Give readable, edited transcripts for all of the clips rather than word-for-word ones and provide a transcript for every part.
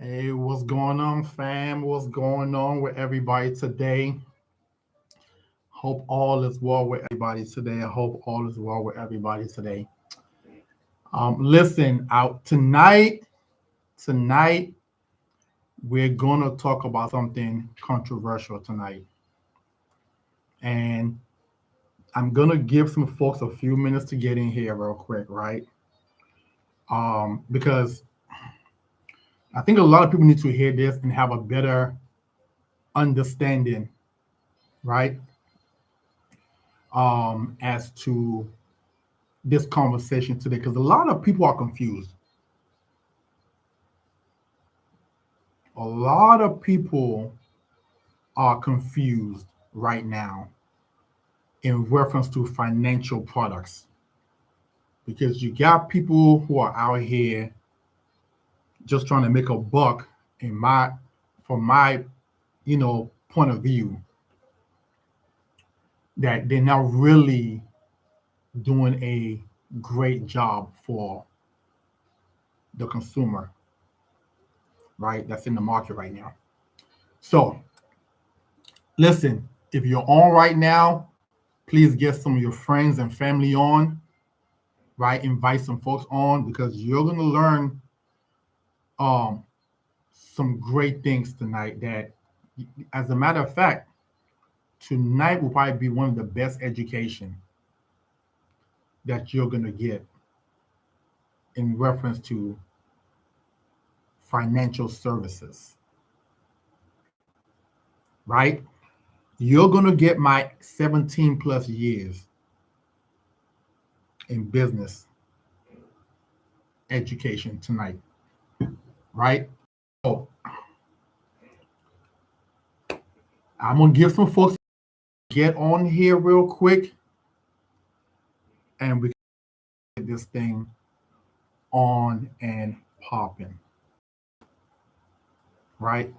Hey, what's going on, fam? What's going on with everybody today? Hope all is well with everybody today. I hope all is well with everybody today. Listen, out tonight we're gonna talk about something controversial tonight, and I'm gonna give some folks a few minutes to get in here real quick, right? Because I think a lot of people need to hear this and have a better understanding, right? As to this conversation today because a lot of people are confused. A lot of people are confused right now in reference to financial products because you got people who are out here just trying to make a buck in my from my point of view that they're not really doing a great job for the consumer, right? That's in the market right now. So listen, if you're on right now, please get some of your friends and family on, right? Invite some folks on because you're going to learn um, some great things tonight. That, as a matter of fact, tonight will probably be one of the best education that you're going to get in reference to financial services, right? You're going to get my 17 plus years in business education tonight, right? So I'm going to give some folks get on here real quick and we can get this thing on and popping, right?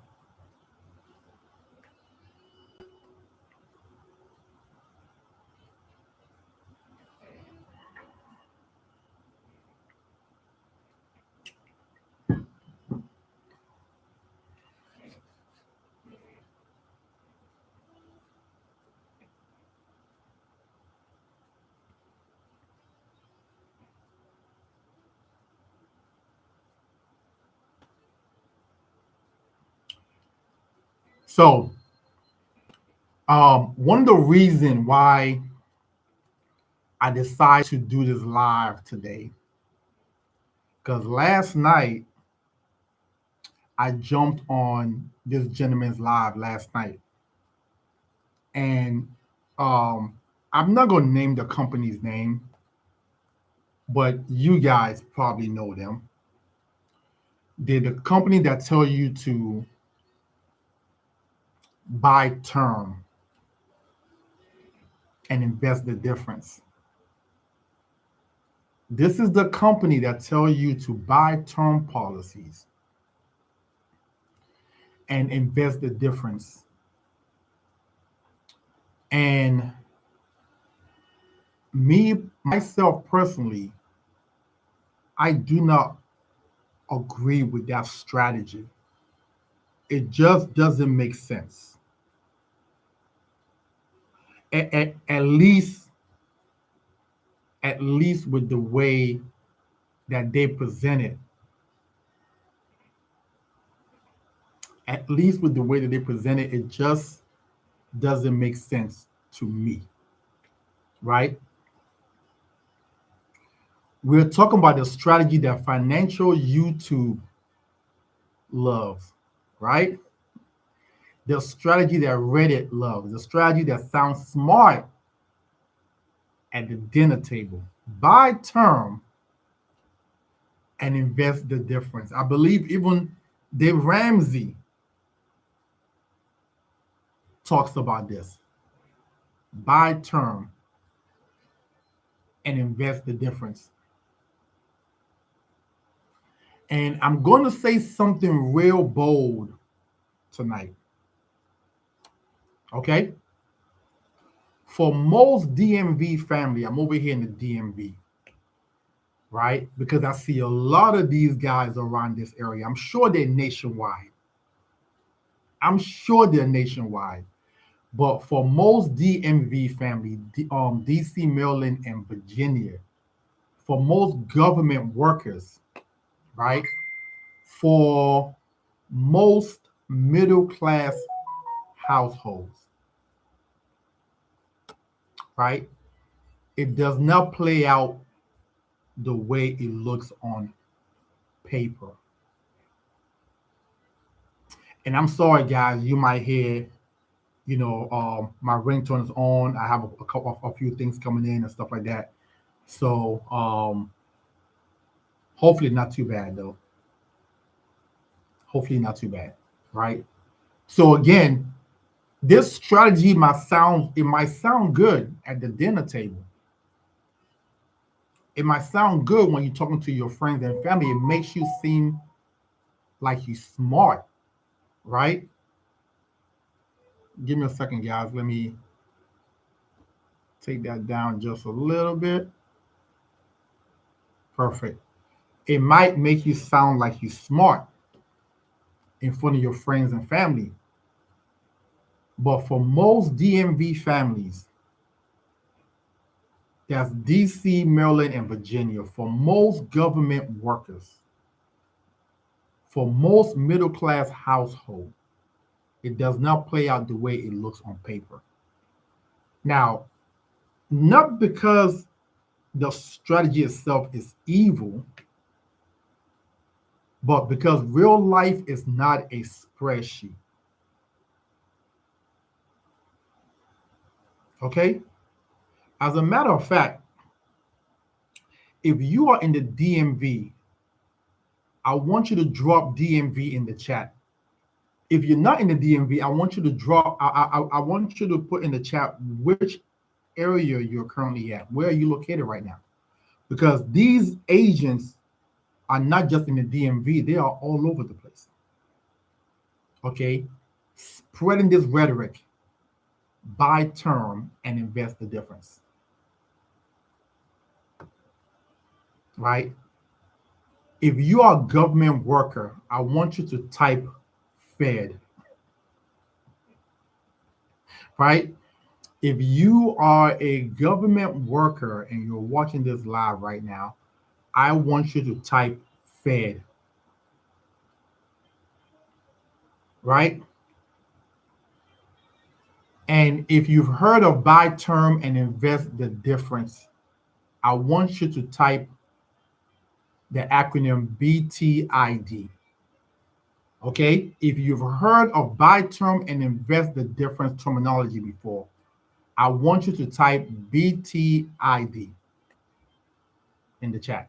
So, one of the reason why I decided to do this live today, because last night I jumped on this gentleman's live last night, and I'm not going to name the company's name, but you guys probably know them. They're the company that tell you to buy term and invest the difference. This is the company that tell you to buy term policies and invest the difference. And me, myself personally, I do not agree with that strategy. It just doesn't make sense. At least, with the way that they present it, at least with the way that they present it, it just doesn't make sense to me, right? We're talking about the strategy that financial YouTube loves, right? The strategy that Reddit loves, the strategy that sounds smart at the dinner table. Buy term and invest the difference. I believe even Dave Ramsey talks about this. Buy term and invest the difference. And I'm going to say something real bold tonight. Okay? For most DMV family, I'm over here in the DMV. right? Because I see a lot of these guys around this area. I'm sure they're nationwide. I'm sure they're nationwide. But for most DMV family, DC, Maryland, and Virginia, for most government workers, right? For most middle class households, right? It does not play out the way it looks on paper. And I'm sorry, guys, you might hear, my ringtone is on. I have a few things coming in and stuff like that. So hopefully not too bad though. Hopefully not too bad, right? So again, this strategy might sound good at the dinner table. It might sound good when you're talking to your friends and family. It makes you seem like you're smart, right? Give me a second, guys. Let me take that down just a little bit. Perfect. It might make you sound like you're smart in front of your friends and family. But for most DMV families, that's DC, Maryland, and Virginia, for most government workers, for most middle class households, it does not play out the way it looks on paper. Now, not because the strategy itself is evil, but because real life is not a spreadsheet. Okay? As a matter of fact, if you are in the DMV, I want you to drop DMV in the chat. If you're not in the DMV, I want you to drop, I want you to put in the chat which area you're currently at. Where are you located right now? Because these agents are not just in the DMV, they are all over the place. Okay? Spreading this rhetoric, buy term and invest the difference. Right? If you are a government worker, I want you to type Fed. Right? If you are a government worker and you're watching this live right now, I want you to type Fed. Right? And if you've heard of buy term and invest the difference, I want you to type the acronym BTID. Okay? If you've heard of buy term and invest the difference terminology before, I want you to type BTID in the chat.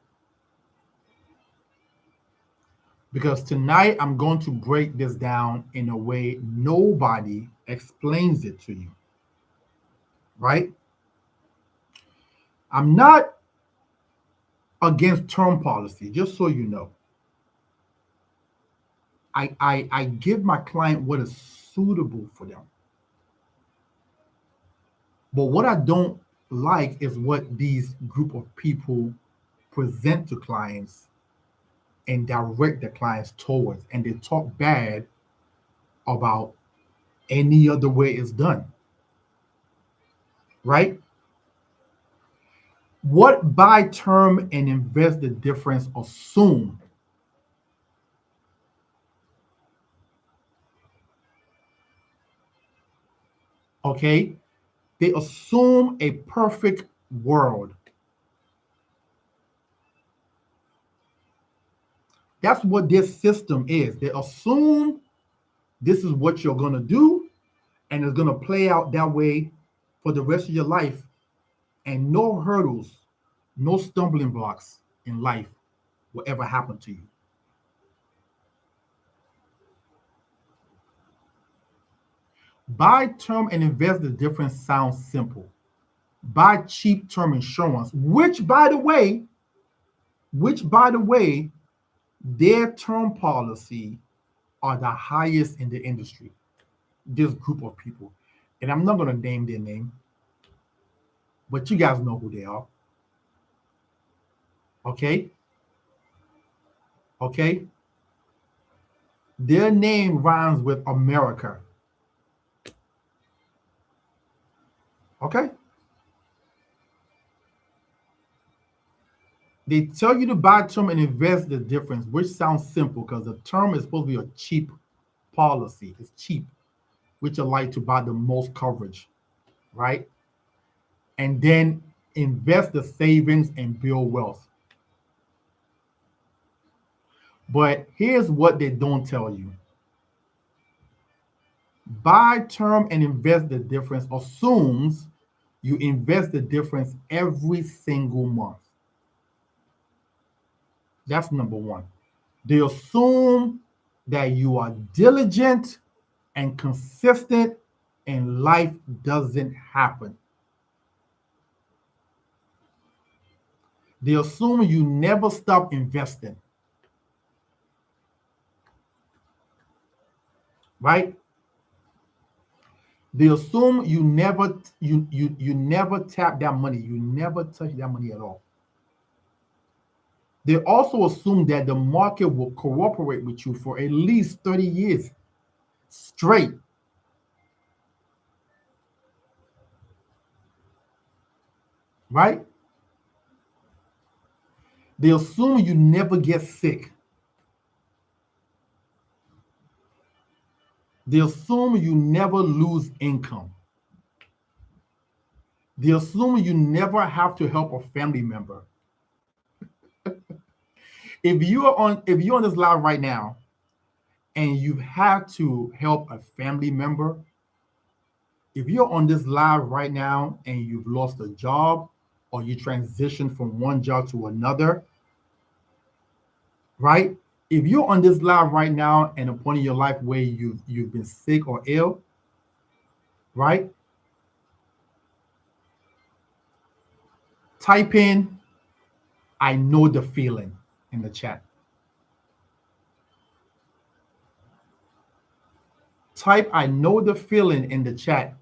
Because tonight I'm going to break this down in a way nobody explains it to you. Right? I'm not against term policy, just so you know. I give my client what is suitable for them. But what I don't like is what these group of people present to clients and direct the clients towards. And they talk bad about any other way it's done. Right? What buy term and invest the difference assume okay? They assume a perfect world. That's what this system is. They assume this is what you're going to do, and it's going to play out that way for the rest of your life, and no hurdles, no stumbling blocks in life will ever happen to you. Buy term and invest the difference sounds simple. Buy cheap term insurance, which by the way, their term policy are the highest in the industry. This group of people, and I'm not going to name their name, but you guys know who they are. Okay, okay. Their name rhymes with America. Okay, they tell you to buy term and invest the difference, which sounds simple because the term is supposed to be a cheap policy. It's cheap, which are like to buy the most coverage, right? And then invest the savings and build wealth. But here's what they don't tell you: buy term and invest the difference assumes you invest the difference every single month. That's number one. They assume that you are diligent and consistent and life doesn't happen. They assume you never stop investing, right? They assume you never tap that money. You never touch that money at all. They also assume that the market will cooperate with you for at least 30 years straight, right? They assume you never get sick. They assume you never lose income. They assume you never have to help a family member. If you're on this live right now and you've had to help a family member, if you're on this live right now and you've lost a job or you transition from one job to another, right? If you're on this live right now and a point in your life where you've been sick or ill, right? Type in "I know the feeling" in the chat. Type "I know the feeling" in the chat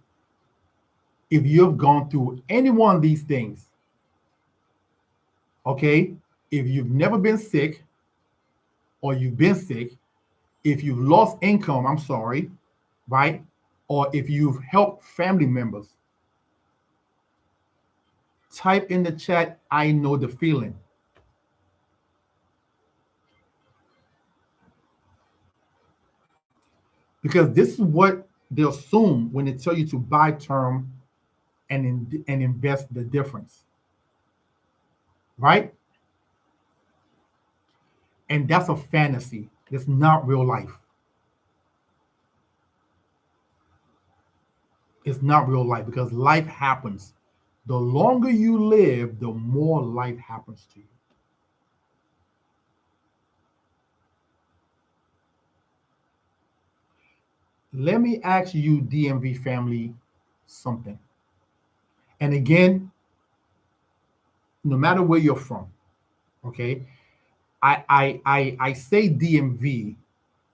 if you've gone through any one of these things. Okay? If you've never been sick or you've been sick, if you've lost income, I'm sorry, right? Or if you've helped family members, type in the chat "I know the feeling." Because this is what they assume when they tell you to buy term and invest the difference, right? And that's a fantasy. It's not real life. It's not real life because life happens. The longer you live, the more life happens to you. Let me ask you, DMV family, something. And again, no matter where you're from, okay, I say DMV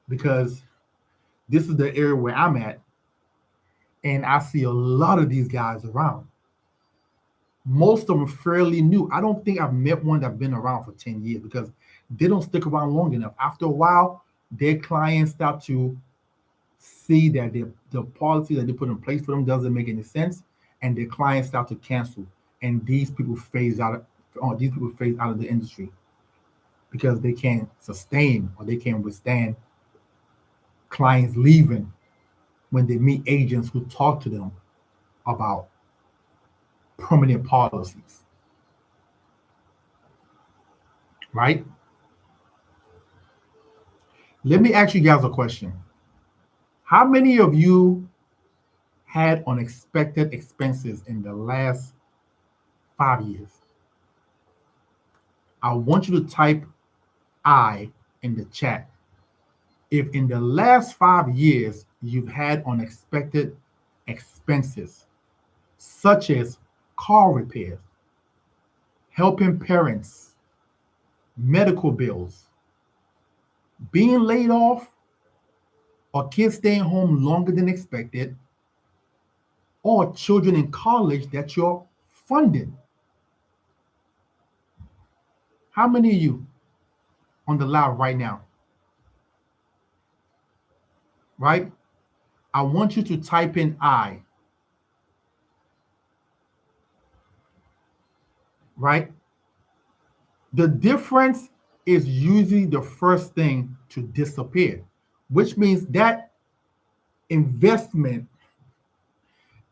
because this is the area where I'm at, and I see a lot of these guys around. Most of them are fairly new. I don't think I've met one that's been around for 10 years because they don't stick around long enough. After a while, their clients start to see that the policy that they put in place for them doesn't make any sense, and their clients start to cancel. And these people phase out. These people phase out of the industry because they can't sustain or they can't withstand clients leaving when they meet agents who talk to them about permanent policies, right? Let me ask you guys a question. How many of you had unexpected expenses in the last 5 years? I want you to type "I" in the chat if in the last 5 years you've had unexpected expenses, such as car repairs, helping parents, medical bills, being laid off, or kids staying home longer than expected, or children in college that you're funding. How many of you on the live right now? Right? I want you to type in I, right? The difference is usually the first thing to disappear, which means that investment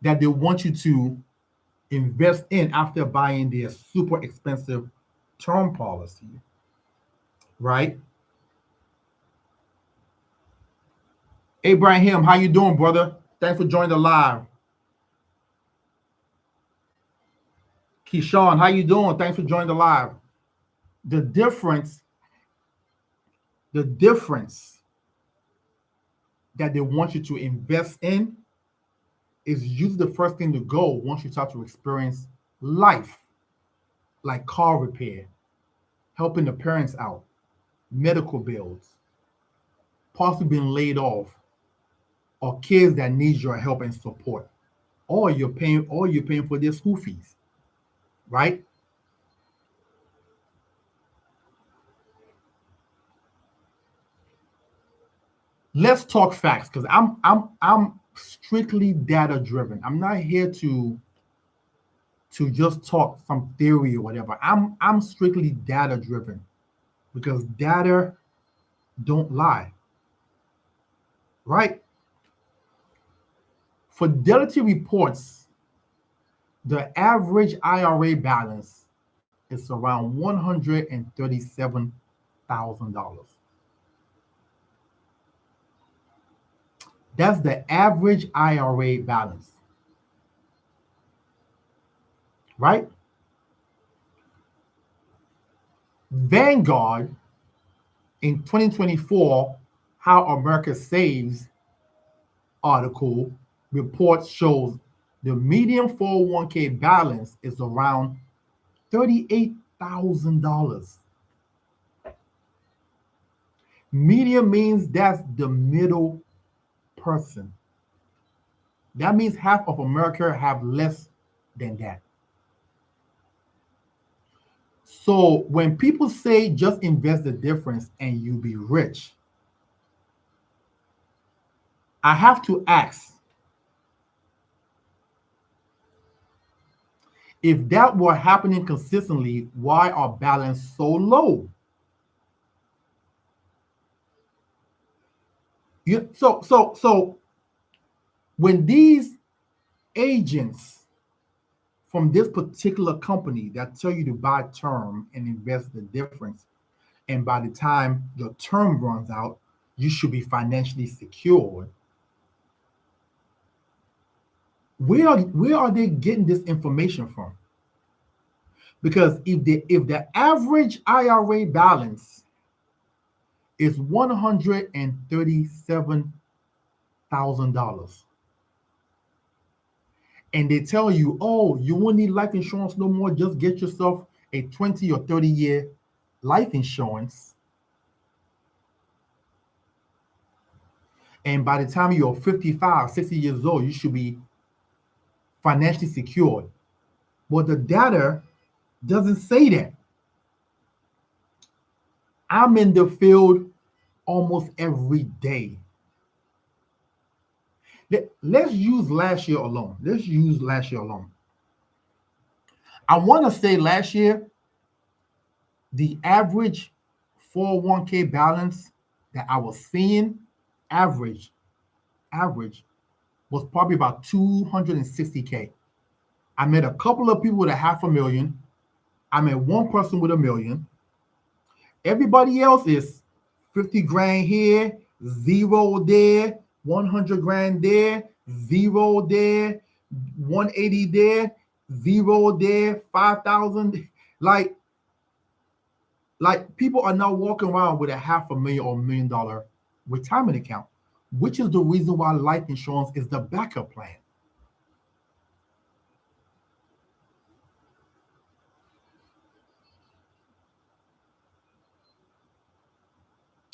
that they want you to invest in after buying their super expensive term policy, right? Abraham, how you doing, brother? Thanks for joining the live. Keyshawn, how you doing? Thanks for joining the live. The difference that they want you to invest in is usually the first thing to go once you start to experience life, like car repair, helping the parents out, medical bills, possibly being laid off, or kids that need your help and support, or you're paying for their school fees, right? Let's talk facts because I'm strictly data driven. I'm not here to just talk some theory or whatever. I'm strictly data driven because data don't lie, right? Fidelity reports the average IRA balance is around $137,000. That's the average IRA balance, right? Vanguard in 2024, How America Saves article report shows the median 401k balance is around $38,000. Median means that's the middle person. That means half of America have less than that. So when people say just invest the difference and you'll be rich, I have to ask, if that were happening consistently, why are balance so low? So when these agents from this particular company that tell you to buy term and invest the difference, and by the time your term runs out, you should be financially secured. Where are they getting this information from? Because if the average IRA balance is $137,000, and they tell you, oh, you won't need life insurance no more, just get yourself a 20 or 30-year life insurance. And by the time you're 55, 60 years old, you should be financially secured. But the data doesn't say that. I'm in the field almost every day. Let's use last year alone. I want to say last year, the average 401k balance that I was seeing, average, was probably about 260K. I met a couple of people with $500,000. I met one person with $1 million. Everybody else is 50 grand here, zero there, 100 grand there, zero there, 180 there, zero there, 5,000. Like people are now walking around with $500,000 or $1 million retirement account, which is the reason why life insurance is the backup plan.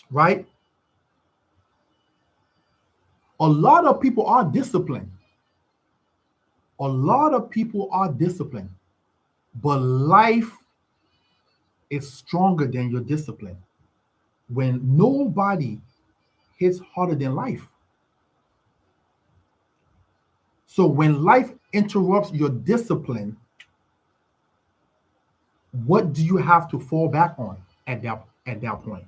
Right? A lot of people are disciplined. But life is stronger than your discipline. When nobody hits harder than life. So when life interrupts your discipline, what do you have to fall back on at that point?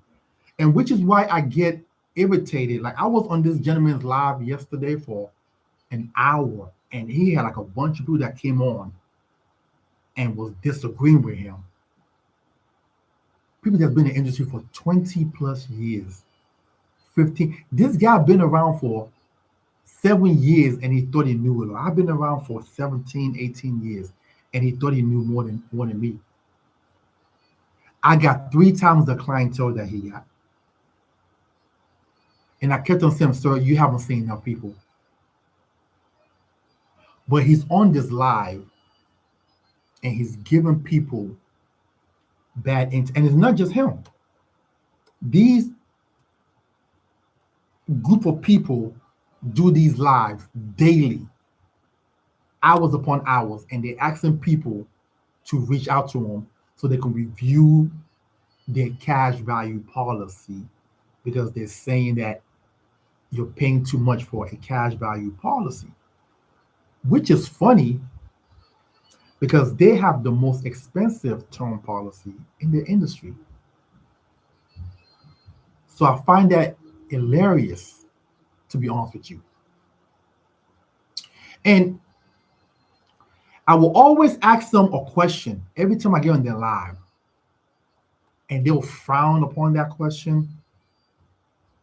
And which is why I get irritated. Like I was on this gentleman's live yesterday for an hour, and he had like a bunch of people that came on and was disagreeing with him. People that's been in the industry for 20 plus years, 15. This guy been around for 7 years and he thought he knew it all. I've been around for 17, 18 years and he thought he knew more than me. I got 3 times the clientele that he got. And I kept on saying, sir, you haven't seen enough people. But he's on this live and he's giving people and it's not just him. These group of people do these lives daily, hours upon hours, and they're asking people to reach out to them so they can review their cash value policy because they're saying that you're paying too much for a cash value policy, which is funny because they have the most expensive term policy in the industry. So I find that hilarious, to be honest with you. And I will always ask them a question every time I get on their live, and they'll frown upon that question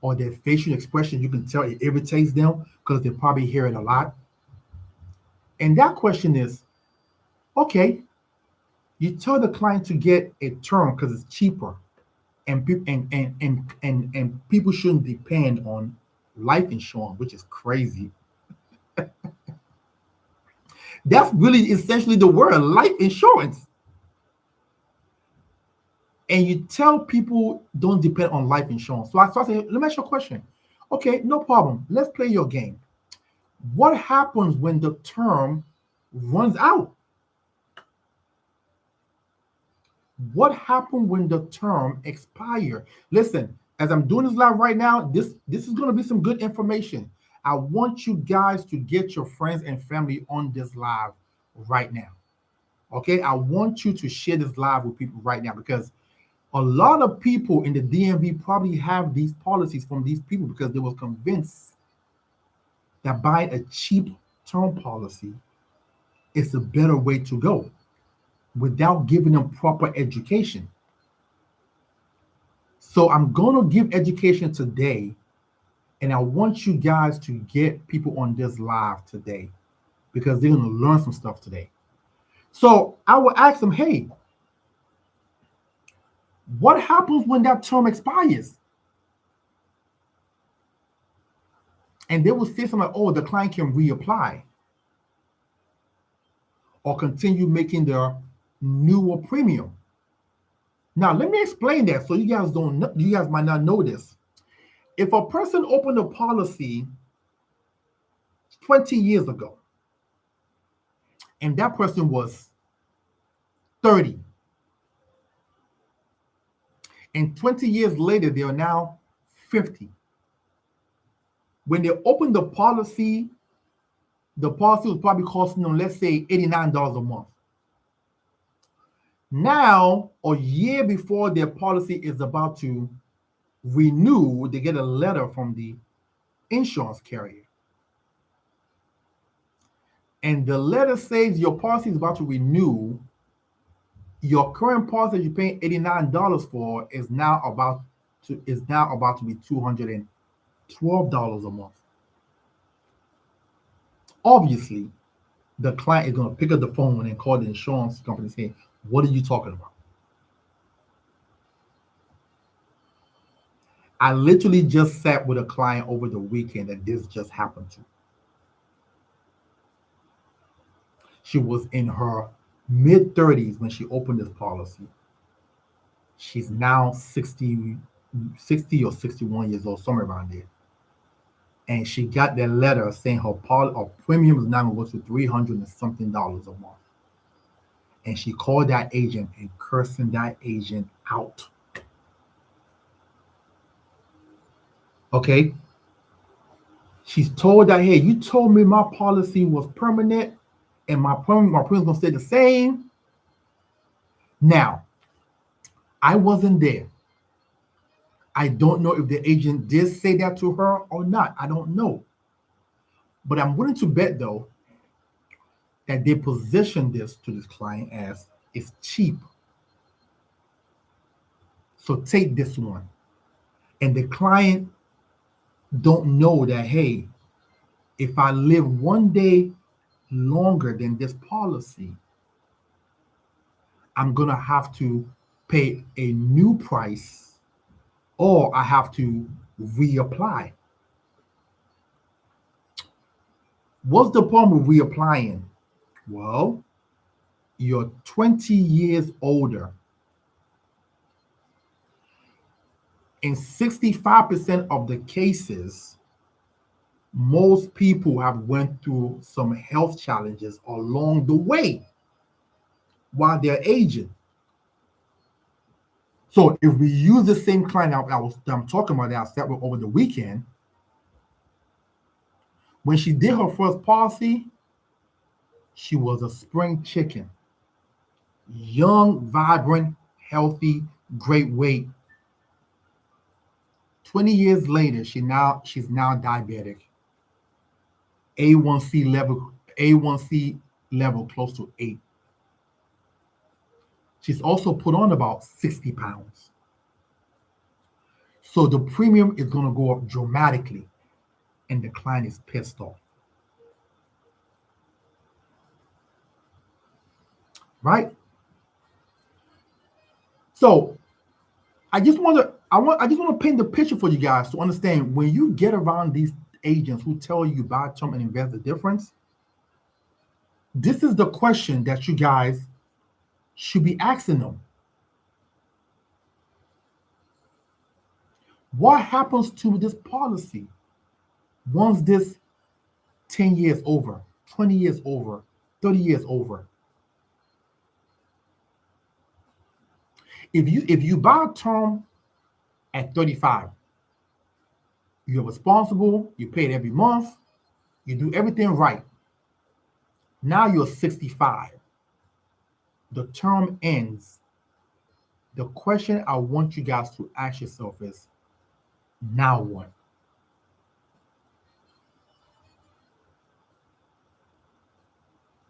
or their facial expression. You can tell it irritates them because they probably hear it a lot. And that question is, okay, you tell the client to get a term because it's cheaper, and people shouldn't depend on life insurance, which is crazy. That's really essentially the word, life insurance. And you tell people don't depend on life insurance. So I say, let me ask you a question. Okay, no problem. Let's play your game. What happens when the term runs out? What happened when the term expires? Listen, as I'm doing this live right now, this is going to be some good information. I want you guys to get your friends and family on this live right now. Okay, I want you to share this live with people right now because a lot of people in the DMV probably have these policies from these people because they were convinced that buying a cheap term policy is a better way to go without giving them proper education. So I'm going to give education today, and I want you guys to get people on this live today because they're going to learn some stuff today. So I will ask them, hey, what happens when that term expires? And they will say something like, oh, the client can reapply or continue making their newer premium. Now, let me explain that so you guys don't know, you guys might not know this. If a person opened a policy 20 years ago and that person was 30, and 20 years later, they are now 50. When they opened the policy was probably costing them, let's say, $89 a month. Now, a year before their policy is about to renew, they get a letter from the insurance carrier. And the letter says your policy is about to renew. Your current policy that you're paying $89 for is now about to be $212 a month. Obviously, the client is going to pick up the phone and call the insurance company saying, what are you talking about? I literally just sat with a client over the weekend that this just happened to. She was in her mid-30s when she opened this policy. She's now 60 or 61 years old, somewhere around there. And she got that letter saying her premium is now going to go to $300 and something a month. And she called that agent and cursing that agent out. Okay. She's told that, hey, you told me my policy was permanent and my premium's gonna stay the same. Now, I wasn't there. I don't know if the agent did say that to her or not. I don't know. But I'm willing to bet though that they positioned this to this client as it's cheap. So take this one. And the client don't know that, hey, if I live one day longer than this policy, I'm gonna have to pay a new price or I have to reapply. What's the problem with reapplying? Well, you're 20 years older. In 65% of the cases, most people have went through some health challenges along the way while they're aging. So if we use the same client I'm talking about that I sat with over the weekend, when she did her first policy, she was a spring chicken. Young, vibrant, healthy, great weight. 20 years later, she's now diabetic. A1C level close to 8. She's also put on about 60 pounds. So the premium is going to go up dramatically, and the client is pissed off. Right? So I just want to paint the picture for you guys to understand when you get around these agents who tell you buy term and invest the difference. This is the question that you guys should be asking them. What happens to this policy once this 10 years over, 20 years over, 30 years over? If you buy a term at 35, you're responsible, you pay it every month, you do everything right. Now you're 65. The term ends. The question I want you guys to ask yourself is, now what?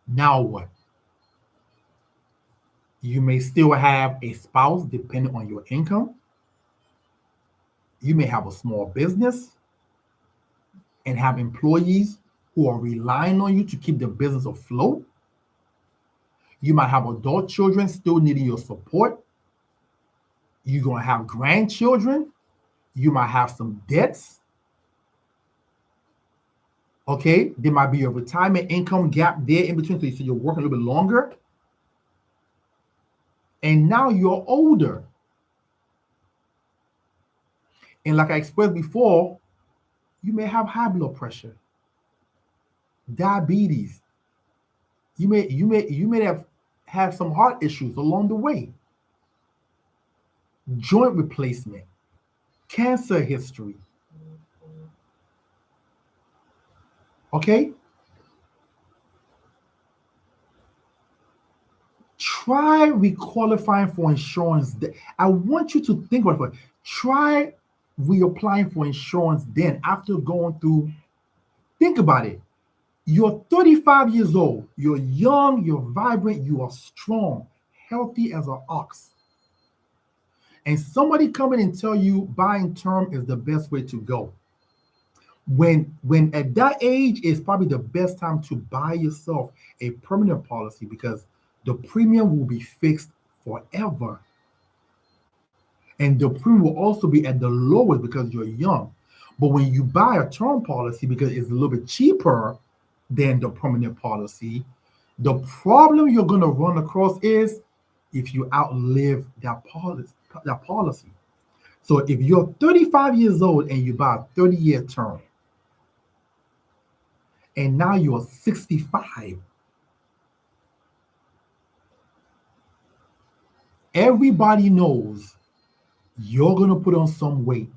Now what? You may still have a spouse depending on your income. You may have a small business and have employees who are relying on you to keep the business afloat. You might have adult children still needing your support. You're going to have grandchildren. You might have some debts. Okay, there might be a retirement income gap there in between, so you're working a little bit longer. And now you're older. And like I expressed before, you may have high blood pressure, diabetes. You may have some heart issues along the way, joint replacement, cancer history. Okay? Try requalifying for insurance. I want you to think about it. Try reapplying for insurance then after going through. Think about it. You're 35 years old. You're young, you're vibrant, you are strong, healthy as an ox. And somebody come in and tell you buying term is the best way to go. When at that age is probably the best time to buy yourself a permanent policy because the premium will be fixed forever. And the premium will also be at the lowest because you're young. But when you buy a term policy because it's a little bit cheaper than the permanent policy, the problem you're going to run across is if you outlive that policy. So if you're 35 years old and you buy a 30-year term, and now you're 65, everybody knows you're going to put on some weight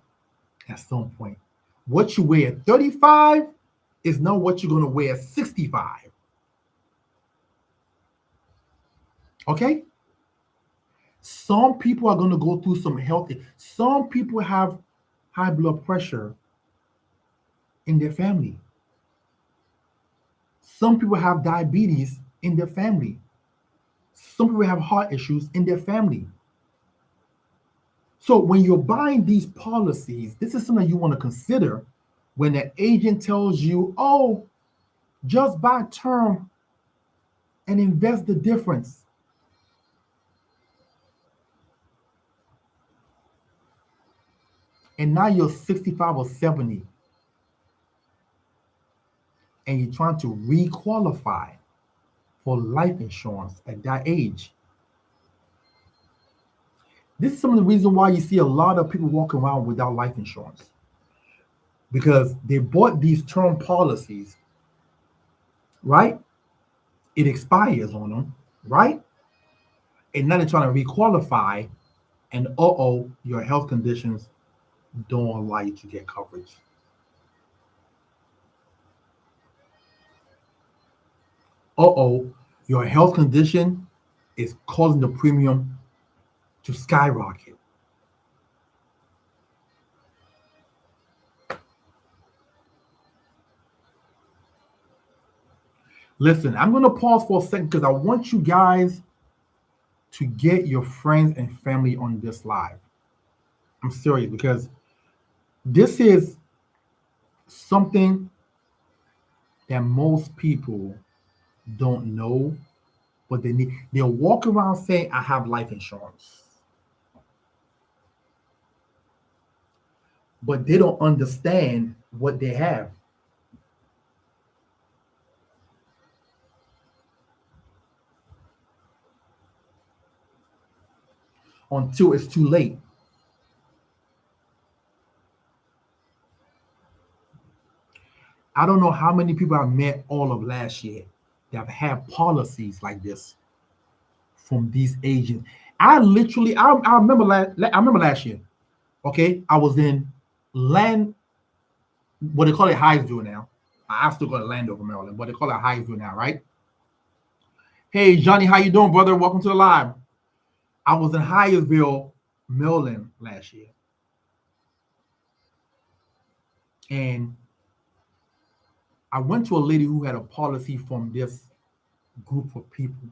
at some point. What you weigh at 35 is not what you're going to weigh at 65. Okay? Some people are going to go through some health. Some people have high blood pressure in their family. Some people have diabetes in their family. Some people have heart issues in their family. So when you're buying these policies, this is something you want to consider when the agent tells you, oh, just buy term and invest the difference. And now you're 65 or 70 and you're trying to re-qualify for life insurance at that age. This is some of the reason why you see a lot of people walking around without life insurance, because they bought these term policies, right? It expires on them, right? And now they're trying to re-qualify, and your health conditions don't allow you to get coverage. Your health condition is causing the premium to skyrocket. Listen, I'm going to pause for a second because I want you guys to get your friends and family on this live. I'm serious, because this is something that most people don't know, but they need. They'll walk around saying, I have life insurance. But they don't understand what they have. Until it's too late. I don't know how many people I've met all of last year that have had policies like this from these agents. I remember last year. Okay, I was in land, what they call it Hyattsville now. I still go to Landover, Maryland, but they call it Hyattsville now, right? Hey, Johnny, how you doing, brother? Welcome to the live. I was in Hyattsville, Maryland last year. And I went to a lady who had a policy from this group of people.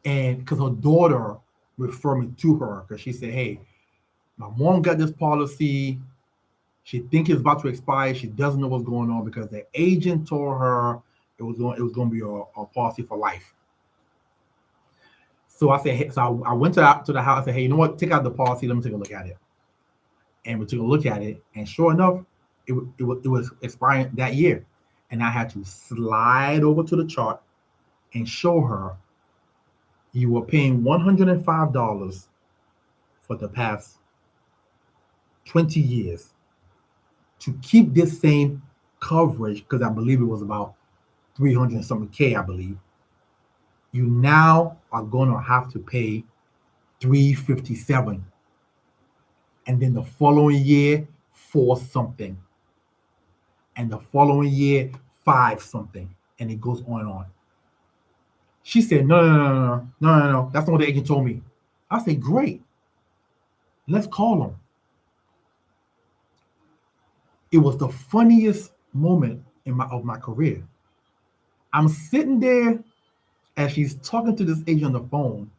And because her daughter referred me to her, because she said, hey, my mom got this policy. She thinks it's about to expire. She doesn't know what's going on because the agent told her it was going to be a policy for life. So I said, so I went to the house. I said, hey, you know what? Take out the policy. Let me take a look at it. And we took a look at it, and sure enough, it was expiring that year. And I had to slide over to the chart and show her you were paying $105 for the past 20 years to keep this same coverage, because I believe it was about 300 something K, I believe. You now are going to have to pay $357. And then the following year, 4 something. And the following year, 5 something. And it goes on and on. She said, no. That's not what the agent told me. I said, great. Let's call him. It was the funniest moment of my career. I'm sitting there as she's talking to this agent on the phone,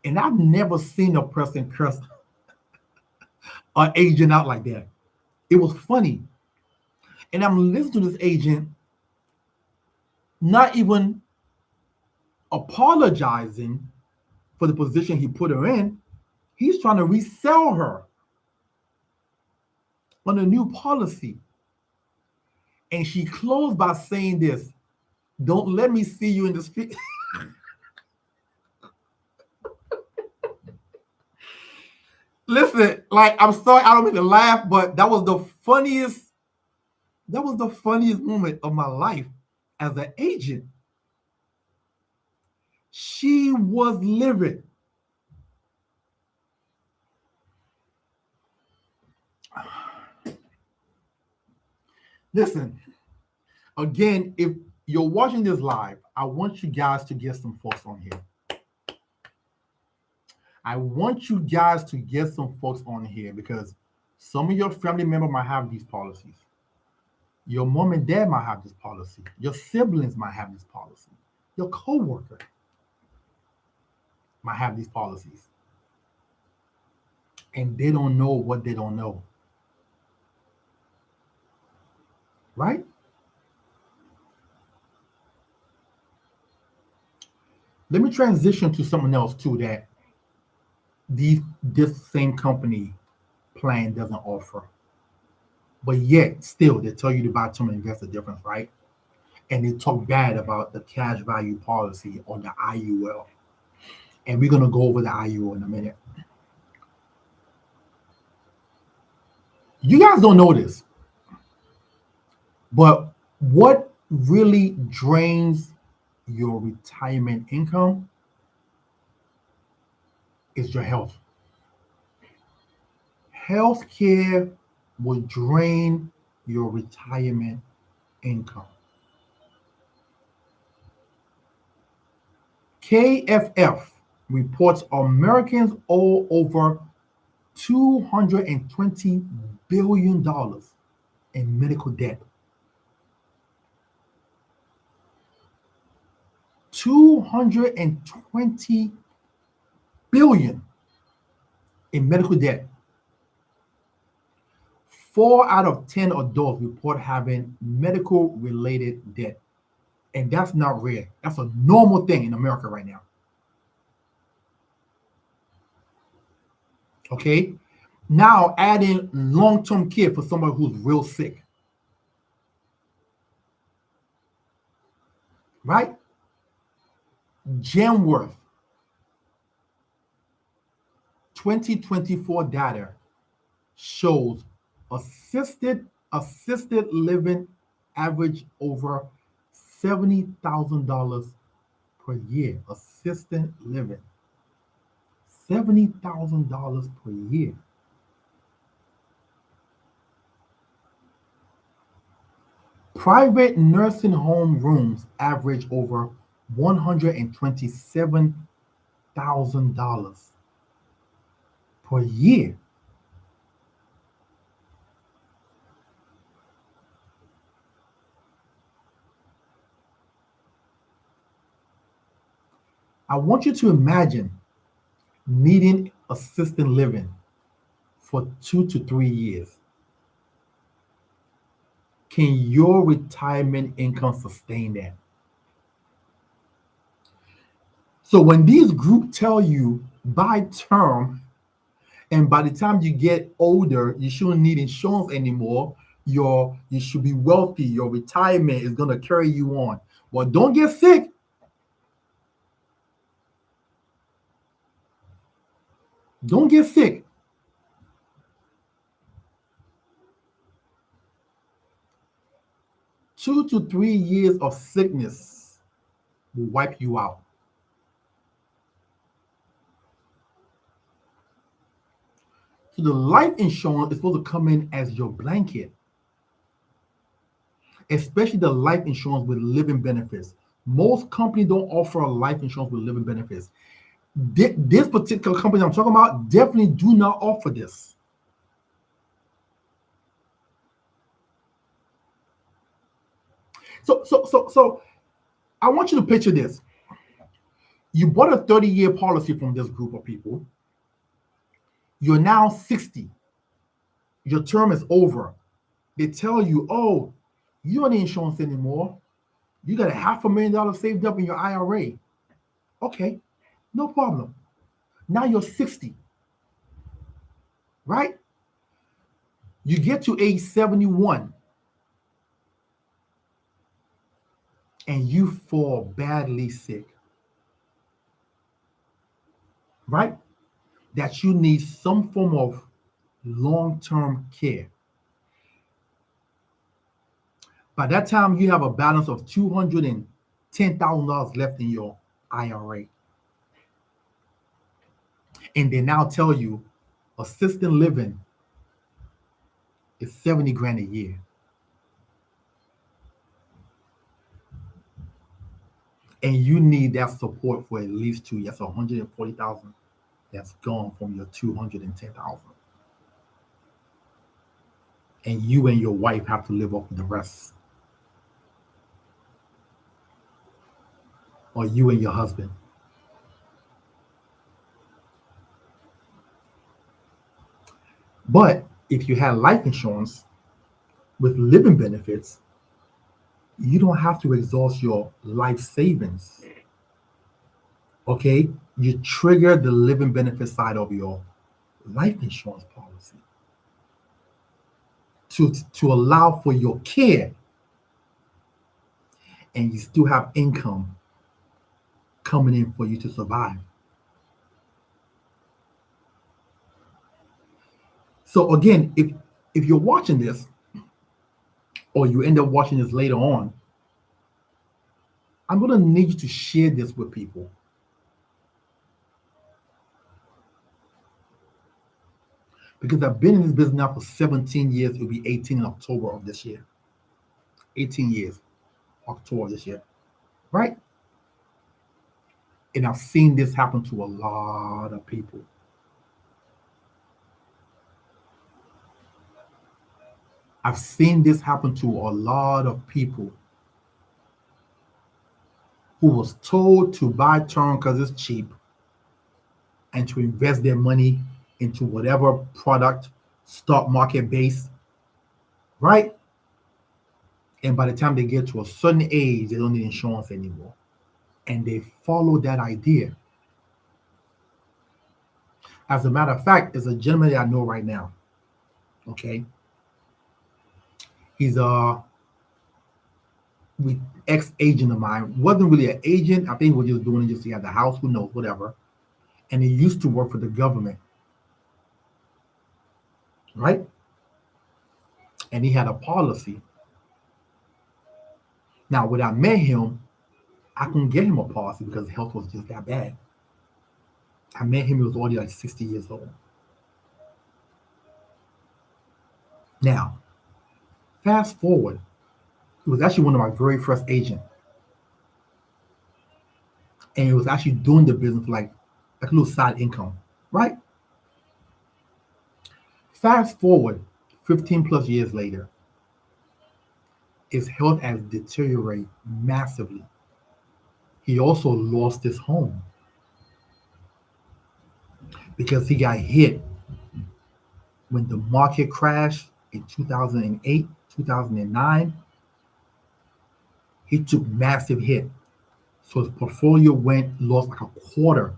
and I've never seen a person curse an agent out like that. It was funny. And I'm listening to this agent not even apologizing for the position he put her in. He's trying to resell her on a new policy. And she closed by saying this, don't let me see you in the street. Listen, like, I'm sorry, I don't mean to laugh, but that was the funniest moment of my life as an agent. She was livid. Listen, again, if you're watching this live, I want you guys to get some folks on here. I want you guys to get some folks on here because some of your family members might have these policies. Your mom and dad might have this policy. Your siblings might have this policy. Your coworker might have these policies. And they don't know what they don't know. Right? Let me transition to something else too that this same company plan doesn't offer. But yet, still, they tell you to buy term and invest the difference, right? And they talk bad about the cash value policy or the IUL. And we're going to go over the IUL in a minute. You guys don't know this, but what really drains your retirement income is your health. Healthcare will drain your retirement income. KFF reports Americans owe over $220 billion in medical debt. $220 billion in medical debt. 4 out of 10 adults report having medical related debt. And that's not rare. That's a normal thing in America right now. Okay. Now adding long-term care for somebody who's real sick. Right? Genworth 2024 data shows assisted living average over $70,000 per year. Assisted living. $70,000 per year. Private nursing home rooms average over $127,000 per year. I want you to imagine needing assisted living for 2 to 3 years. Can your retirement income sustain that? So when these groups tell you buy term, and by the time you get older, you shouldn't need insurance anymore, you should be wealthy, your retirement is going to carry you on. Well, don't get sick. Don't get sick. Two to 3 years of sickness will wipe you out. So the life insurance is supposed to come in as your blanket, especially the life insurance with living benefits. Most companies don't offer a life insurance with living benefits. This particular company I'm talking about definitely do not offer this. So I want you to picture this. You bought a 30-year policy from this group of people. You're now 60. Your term is over. They tell you, oh, you don't need insurance anymore. You got $500,000 saved up in your IRA. Okay, no problem. Now you're 60, right? You get to age 71 and you fall badly sick, right? That you need some form of long-term care. By that time, you have a balance of $210,000 left in your IRA. And they now tell you assisted living is 70 grand a year. And you need that support for at least 2 years. That's 140,000 that's gone from your 210,000. And you and your wife have to live off the rest. Or you and your husband. But if you had life insurance with living benefits, you don't have to exhaust your life savings. Okay? You trigger the living benefit side of your life insurance policy to allow for your care, and you still have income coming in for you to survive. So again, if you're watching this or you end up watching this later on, I'm going to need you to share this with people. Because I've been in this business now for 17 years. It'll be 18 in October of this year. 18 years, October this year. Right? And I've seen this happen to a lot of people. I've seen this happen to a lot of people who was told to buy term because it's cheap and to invest their money into whatever product, stock market base, right? And by the time they get to a certain age, they don't need insurance anymore. And they follow that idea. As a matter of fact, there's a gentleman that I know right now. Okay. He's a ex-agent of mine. Wasn't really an agent. I think he was just doing it just to have the house, who knows, whatever. And he used to work for the government. Right? And he had a policy. Now, when I met him, I couldn't get him a policy because his health was just that bad. I met him, he was already like 60 years old. Now, fast forward, he was actually one of my very first agents. And he was actually doing the business for like a little side income, right? Fast forward 15 plus years later, his health has deteriorated massively. He also lost his home because he got hit when the market crashed in 2008, 2009. He took massive hit. So his portfolio lost like a quarter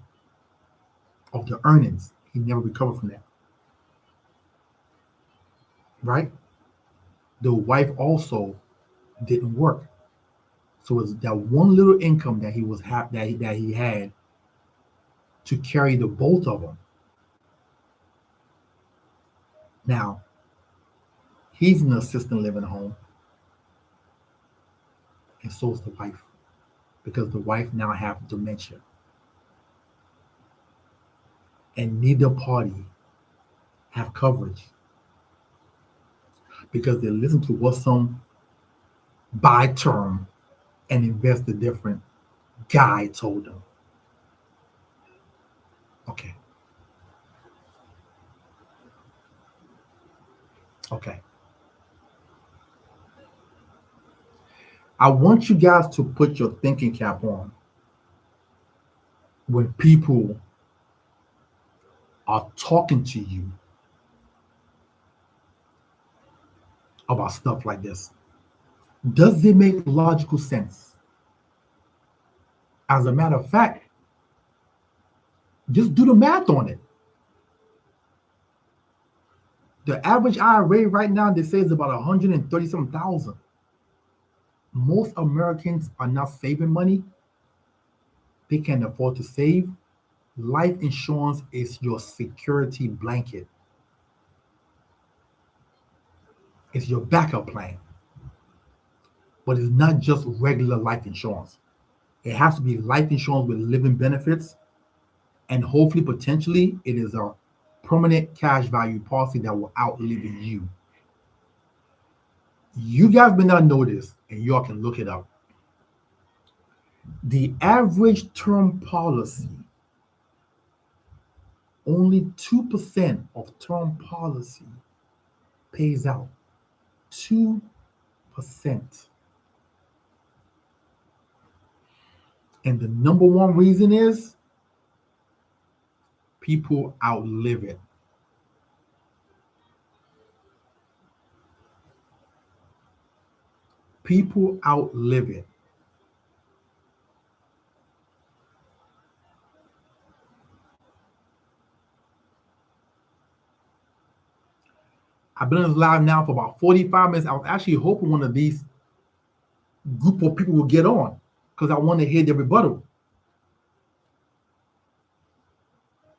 of the earnings. He never recovered from that. Right? The wife also didn't work. So it's that one little income that he had to carry the both of them. Now, he's in an assisted living home, and so is the wife, because the wife now have dementia. And neither party have coverage because they listen to what some buy term and invest the different guy told them. Okay. Okay. I want you guys to put your thinking cap on when people are talking to you about stuff like this. Does it make logical sense? As a matter of fact, just do the math on it. The average IRA right now, they say, is about 130-some thousand. Most Americans are not saving money. They can't afford to save. Life insurance is your security blanket. It's your backup plan. But it's not just regular life insurance. It has to be life insurance with living benefits, and hopefully, potentially, it is a permanent cash value policy that will outlive you. You guys may not know this, and y'all can look it up. The average term policy, only 2% of term policy pays out. 2%. And the number one reason is people outlive it. People outlive it. I've been on this live now for about 45 minutes. I was actually hoping one of these group of people will get on because I want to hear their rebuttal.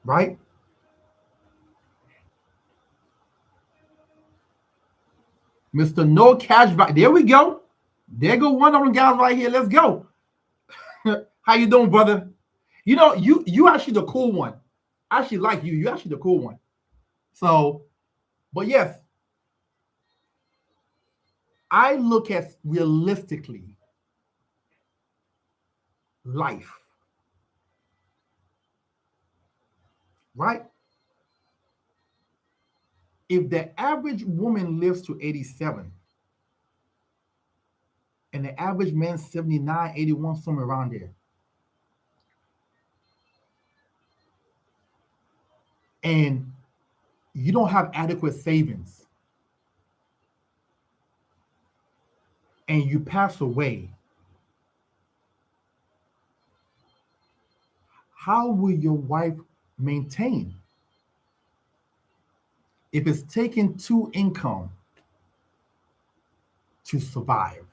Right? Mr. No Cash Back. There we go. There go one of them guys right here. Let's go. How you doing, brother? You know, you actually the cool one. I actually like you. You actually the cool one. So, but yes, I look at realistically life, right? If the average woman lives to 87 and the average man 79, 81, somewhere around there, and you don't have adequate savings and you pass away, how will your wife maintain if it's taking two income to survive?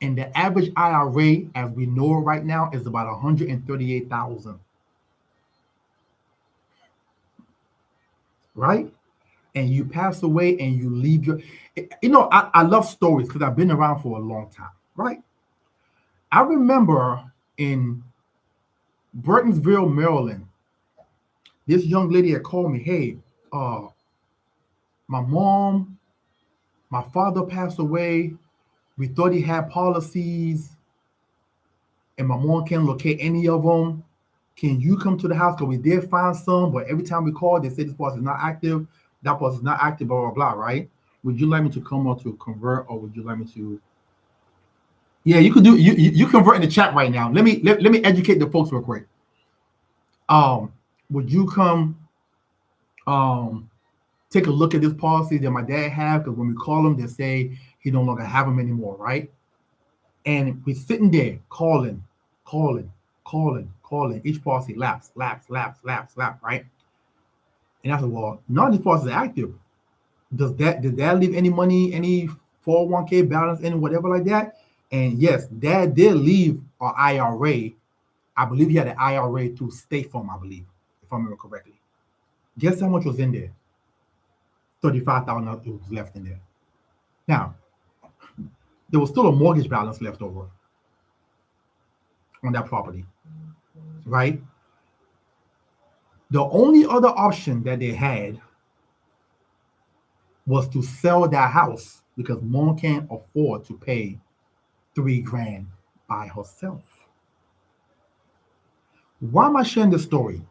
And the average IRA, as we know it right now, is about 138,000. Right? And you pass away and you leave your, I love stories because I've been around for a long time, right? I remember in Burtonsville, Maryland, this young lady had called me, hey, my mom, my father passed away. We thought he had policies, and my mom can't locate any of them. Can you come to the house? Because we did find some, but every time we call, they say this policy is not active, that policy is not active, blah, blah, blah, right? Would you like me to come out to convert, or would you like me to? Yeah, you could do you convert in the chat right now. Let me educate the folks real quick. Would you come take a look at this policy that my dad have? Because when we call him, they say he no longer have them anymore, right? And we're sitting there calling, each policy lapse, right? And I said, well, none of these policies are active. Did dad leave any money, any 401k balance, any whatever like that? And yes, dad did leave an IRA. I believe he had an IRA through State Farm, I believe, if I remember correctly. Guess how much was in there? $35,000 was left in there. Now, there was still a mortgage balance left over on that property, right? The only other option that they had was to sell that house because mom can't afford to pay $3,000 by herself. Why am I sharing this story?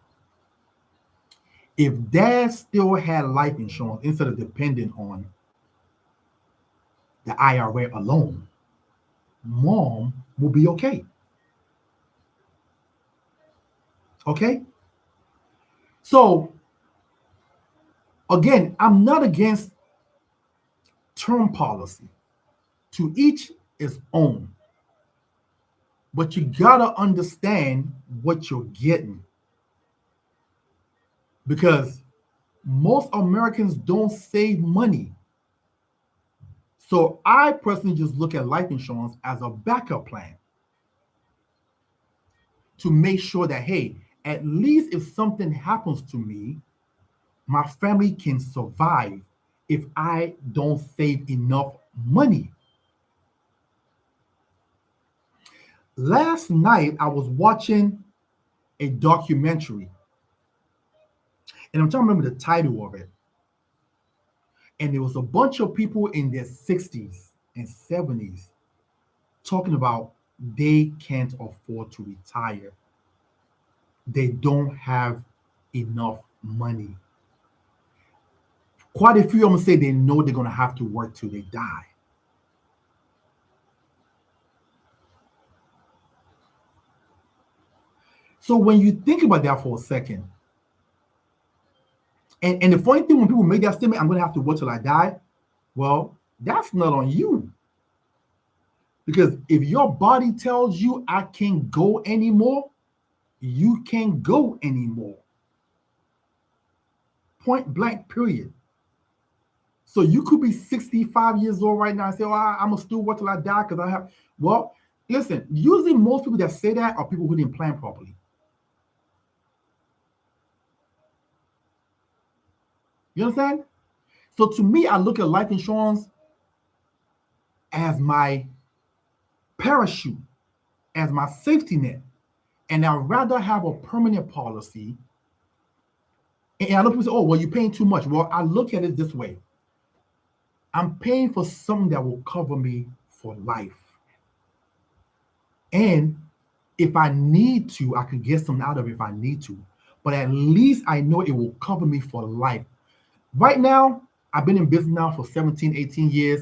If dad still had life insurance instead of depending on the IRA alone, mom will be okay. Okay? So, again, I'm not against term policy. To each its own. But you gotta understand what you're getting. Because most Americans don't save money. So I personally just look at life insurance as a backup plan to make sure that, hey, at least if something happens to me, my family can survive if I don't save enough money. Last night, I was watching a documentary, and I'm trying to remember the title of it. And there was a bunch of people in their 60s and 70s talking about they can't afford to retire. They don't have enough money. Quite a few of them say they know they're going to have to work till they die. So when you think about that for a second, and the funny thing when people make that statement, I'm going to have to work till I die, well, that's not on you. Because if your body tells you I can't go anymore, you can't go anymore. Point blank, period. So you could be 65 years old right now and say, "Oh, I'm gonna still work till I die because I have." Well, listen. Usually, most people that say that are people who didn't plan properly. You understand? So to me, I look at life insurance as my parachute, as my safety net, and I'd rather have a permanent policy. And I look people say, "Oh, well, you're paying too much." Well, I look at it this way: I'm paying for something that will cover me for life. And if I need to, I can get something out of it if I need to. But at least I know it will cover me for life. Right now, I've been in business now for 17, 18 years.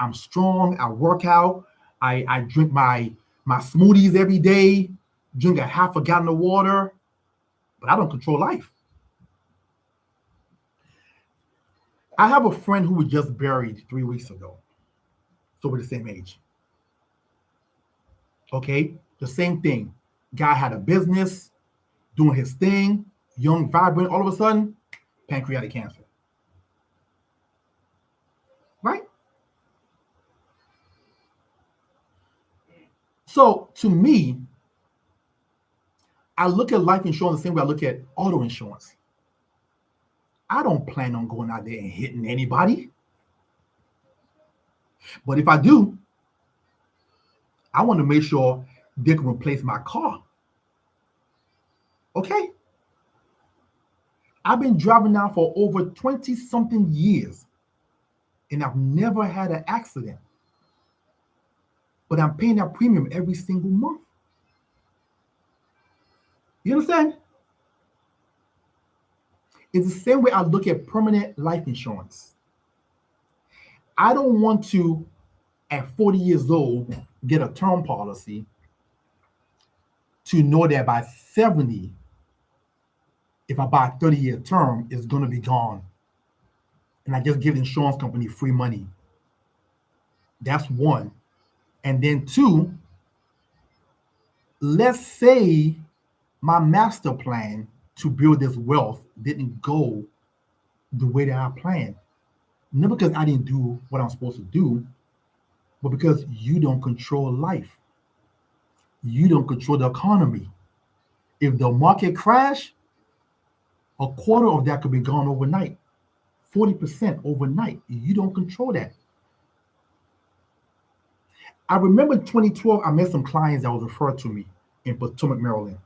I'm strong. I work out. I drink my smoothies every day, drink a half a gallon of water, but I don't control life. I have a friend who was just buried 3 weeks ago. So we're the same age. Okay? The same thing. Guy had a business, doing his thing, young, vibrant, all of a sudden, pancreatic cancer. Right? So to me, I look at life insurance the same way I look at auto insurance. I don't plan on going out there and hitting anybody. But if I do, I want to make sure they can replace my car. Okay? I've been driving now for over 20 something years and I've never had an accident. But I'm paying that premium every single month. You understand? It's the same way I look at permanent life insurance. I don't want to, at 40 years old, get a term policy to know that by 70, if I buy a 30-year term, it's going to be gone. And I just give the insurance company free money. That's one. And then two, let's say my master plan to build this wealth didn't go the way that I planned. Not because I didn't do what I'm supposed to do, but because you don't control life. You don't control the economy. If the market crash, a quarter of that could be gone overnight. 40% overnight. You don't control that. I remember in 2012, I met some clients that was referred to me in Potomac, Maryland.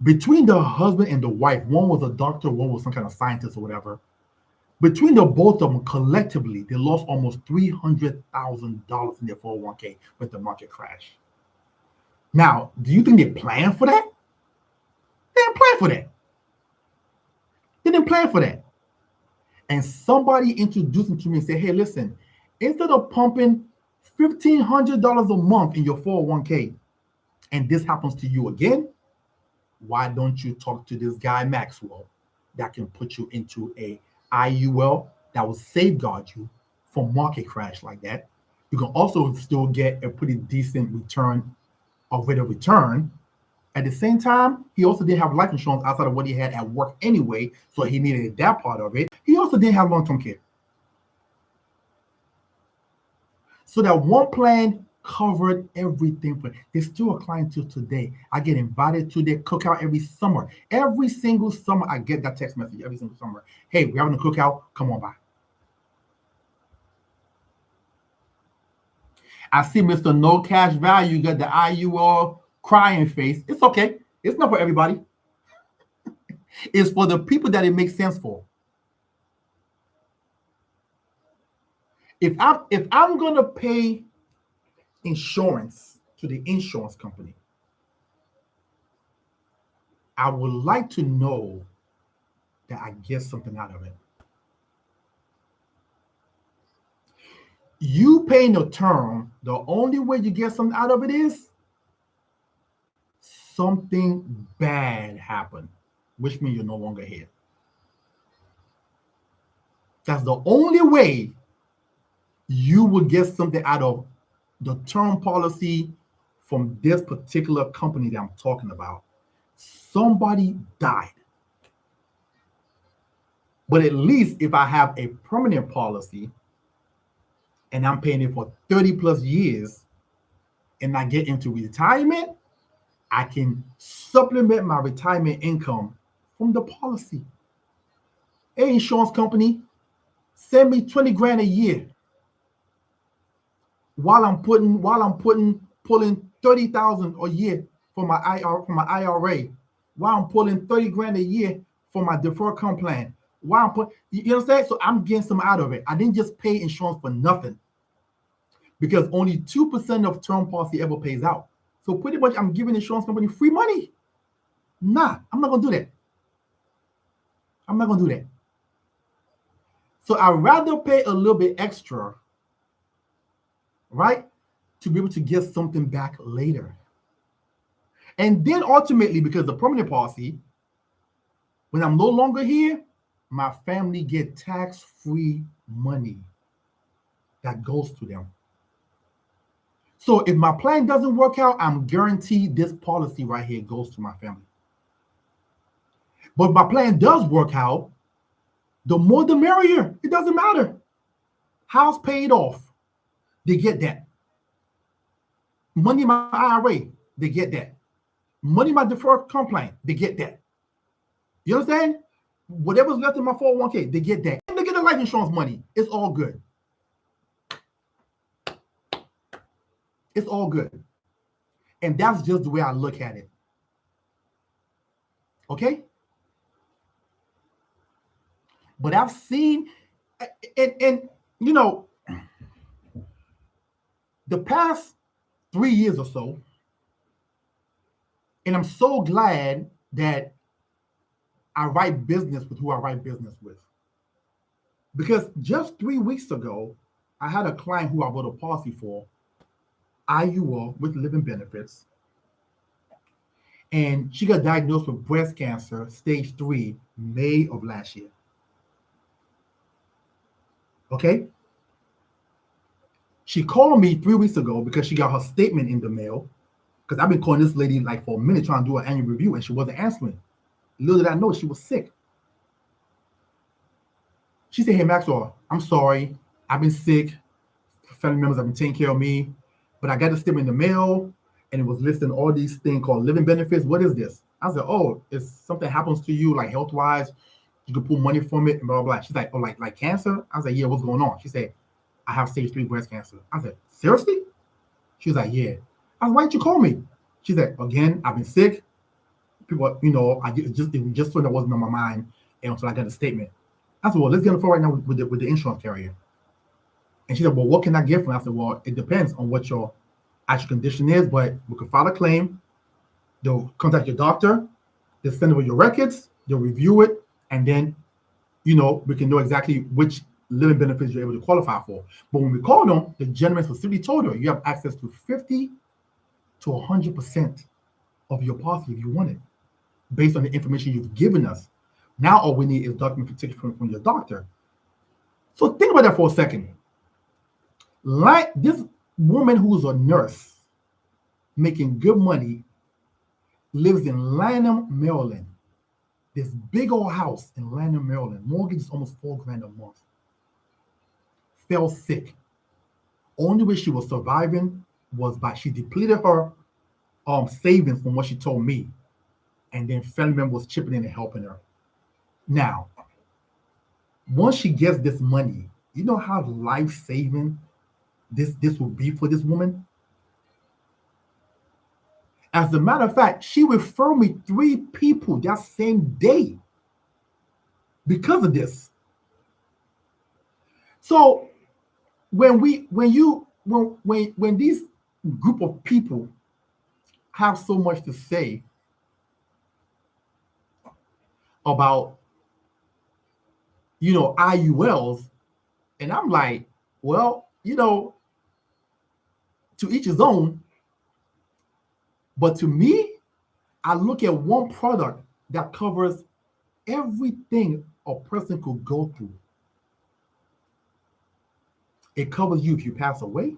Between the husband and the wife, one was a doctor, one was some kind of scientist or whatever. Between the both of them collectively, they lost almost $300,000 in their 401k with the market crash. Now, do you think they planned for that? They didn't plan for that. They didn't plan for that. And somebody introduced them to me and said, "Hey, listen, instead of pumping $1,500 a month in your 401k and this happens to you again, why don't you talk to this guy, Maxwell, that can put you into a IUL that will safeguard you from market crash like that. You can also still get a pretty decent return of rate of return. At the same time, he also didn't have life insurance outside of what he had at work anyway, so he needed that part of it. He also didn't have long-term care. So that one plan covered everything for there's still a client till today. I get invited to their cookout every summer. Every single summer, I get that text message every single summer. "Hey, we're having a cookout. Come on by." I see Mr. No Cash Value got the IUL crying face. It's okay. It's not for everybody. It's for the people that it makes sense for. If I'm gonna pay insurance to the insurance company, I would like to know that I get something out of it. You paying a term, the only way you get something out of it is something bad happened, which means you're no longer here. That's the only way you will get something out of the term policy from this particular company that I'm talking about. Somebody died. But at least if I have a permanent policy and I'm paying it for 30 plus years and I get into retirement, I can supplement my retirement income from the policy. Hey, insurance company, send me 20 grand a year while I'm pulling 30,000 a year for my IRA, while I'm pulling 30 grand a year for my deferred comp plan. While I'm putting, you understand? So I'm getting some out of it. I didn't just pay insurance for nothing because only 2% of term policy ever pays out. So pretty much I'm giving insurance company free money. Nah, I'm not gonna do that. I'm not gonna do that. So I'd rather pay a little bit extra, right, to be able to get something back later. And then ultimately, because the permanent policy, when I'm no longer here, my family get tax-free money that goes to them. So if my plan doesn't work out, I'm guaranteed this policy right here goes to my family. But if my plan does work out, the more the merrier. It doesn't matter. House paid off, they get that. Money in my IRA, they get that. Money in my deferred comp plan, they get that. You understand? Whatever's left in my 401k, they get that. And they get the life insurance money. It's all good. It's all good. And that's just the way I look at it. Okay? But I've seen, and you know, the past 3 years or so, and I'm so glad that I write business with who I write business with. Because just 3 weeks ago, I had a client who I wrote a policy for, IUL with living benefits. And she got diagnosed with breast cancer, stage 3, May of last year. Okay? She called me 3 weeks ago because she got her statement in the mail. Because I've been calling this lady like for a minute trying to do an annual review and she wasn't answering. Little did I know she was sick. She said, hey, Maxwell, I'm sorry. I've been sick. Family members have been taking care of me. But I got the statement in the mail and it was listing all these things called living benefits. What is this? I said, oh, if something happens to you, like health-wise, you can pull money from it and blah, blah, blah. She's like, oh, like cancer? I was like, yeah, what's going on? She said, I have stage 3 breast cancer. I said, seriously? She was like, yeah. I was like, why didn't you call me? She said, again, I've been sick. People, you know, it just so that wasn't on my mind until I got a statement. I said, well, let's get on the phone right now with the insurance carrier. And she said, well, what can I get from it? I said, well, it depends on what your actual condition is, but we can file a claim. They'll contact your doctor. They'll send over your records. They'll review it. And then, you know, we can know exactly which living benefits you're able to qualify for. But when we called them, the gentleman specifically told her you have access to 50 to 100% of your policy if you want it, based on the information you've given us. Now all we need is documentation from your doctor. So think about that for a second. Like this woman who's a nurse making good money lives in Lanham, Maryland. This big old house in Lanham, Maryland. Mortgage is almost $4,000 a month. Fell sick. Only way she was surviving was by she depleted her savings from what she told me. And then family member was chipping in and helping her. Now, once she gets this money, you know how life-saving this will be for this woman. As a matter of fact, she referred me 3 people that same day because of this. So when these group of people have so much to say about IULs, and I'm like, well, to each his own. But to me, I look at one product that covers everything a person could go through. It covers you if you pass away.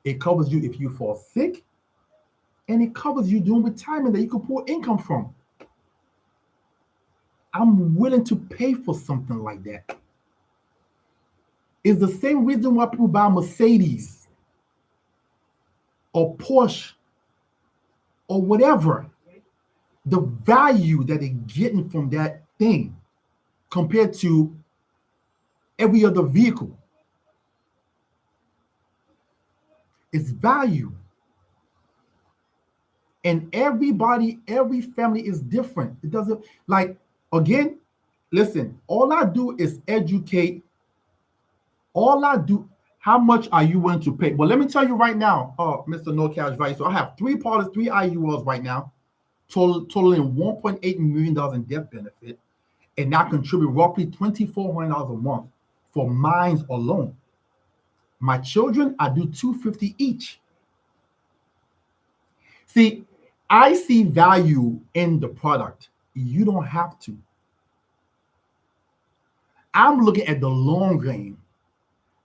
It covers you if you fall sick. And it covers you during retirement that you can pull income from. I'm willing to pay for something like that. It's the same reason why people buy Mercedes or Porsche or whatever. The value that they're getting from that thing compared to every other vehicle. It's value. And everybody, every family is different. It doesn't, like, again, listen, all I do is educate. All I do, how much are you willing to pay? Well, let me tell you right now, Mr. No Cash Value. So I have 3 IULs right now, totaling $1.8 million in death benefit, and I contribute roughly $2,400 a month for mines alone. My children, I do $250 each. See, I see value in the product. You don't have to. I'm looking at the long game.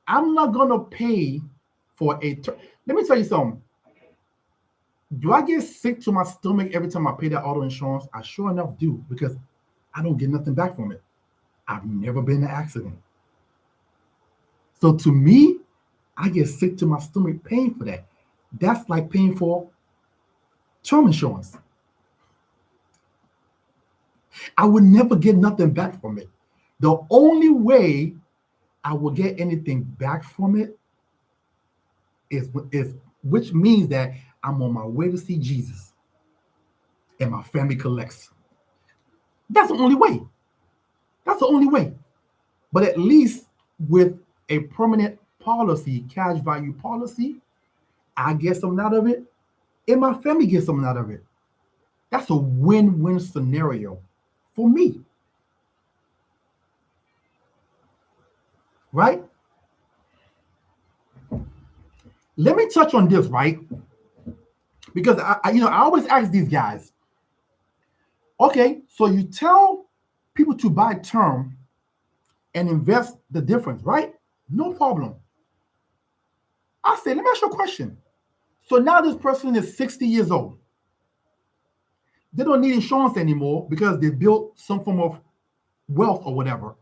I'm not gonna pay for let me tell you something. Do I get sick to my stomach every time I pay that auto insurance? I sure enough do, because I don't get nothing back from it. I've never been in an accident. So to me, I get sick to my stomach paying for that. That's like paying for term insurance. I would never get nothing back from it. The only way I will get anything back from it is which means that I'm on my way to see Jesus and my family collects. That's the only way. That's the only way. But at least with a permanent policy, cash value policy, I get something out of it and my family gets something out of it. That's a win-win scenario for me. Right? Let me touch on this, right? Because I always ask these guys, okay, so you tell people to buy term and invest the difference, right? No problem. I say, let me ask you a question. So now this person is 60 years old. They don't need insurance anymore because they built some form of wealth or whatever.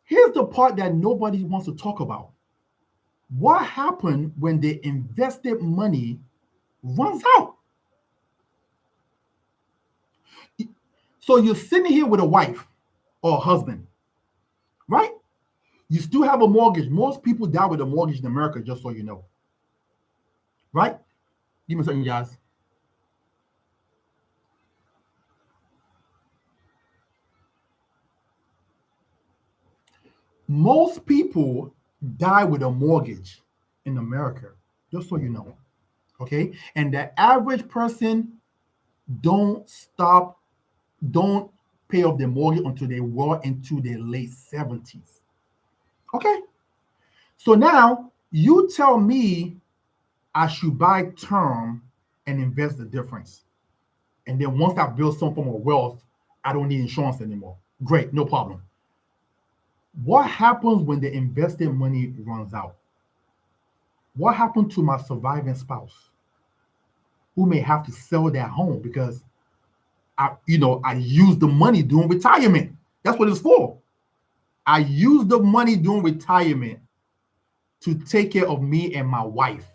Here's the part that nobody wants to talk about. What happened when the invested money runs out? So you're sitting here with a wife or a husband, right? You still have a mortgage. Most people die with a mortgage in America, just so you know. Right? Give me something, guys. Most people die with a mortgage in America, just so you know. Okay? And the average person don't pay off their mortgage until they were into their late 70s. Okay? So now you tell me I should buy term and invest the difference. And then once I build some form of wealth, I don't need insurance anymore. Great, no problem. What happens when the invested money runs out? What happened to my surviving spouse who may have to sell their home because I use the money during retirement? That's what it's for. I use the money during retirement to take care of me and my wife.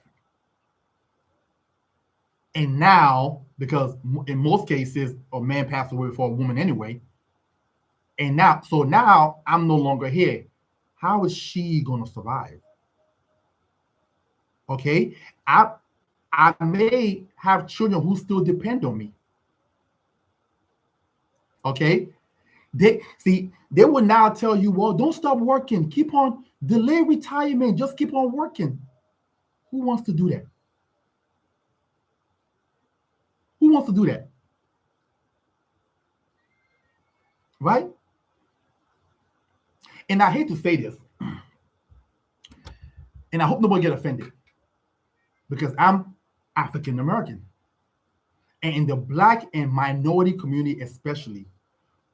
And now, because in most cases, a man passed away for a woman anyway, And now I'm no longer here. How is she going to survive? Okay. I may have children who still depend on me. Okay. They will now tell you, well, don't stop working. Keep on delay retirement. Just keep on working. Who wants to do that? Who wants to do that? Right? And I hate to say this, and I hope nobody get offended, because I'm African American. And in the Black and minority community especially,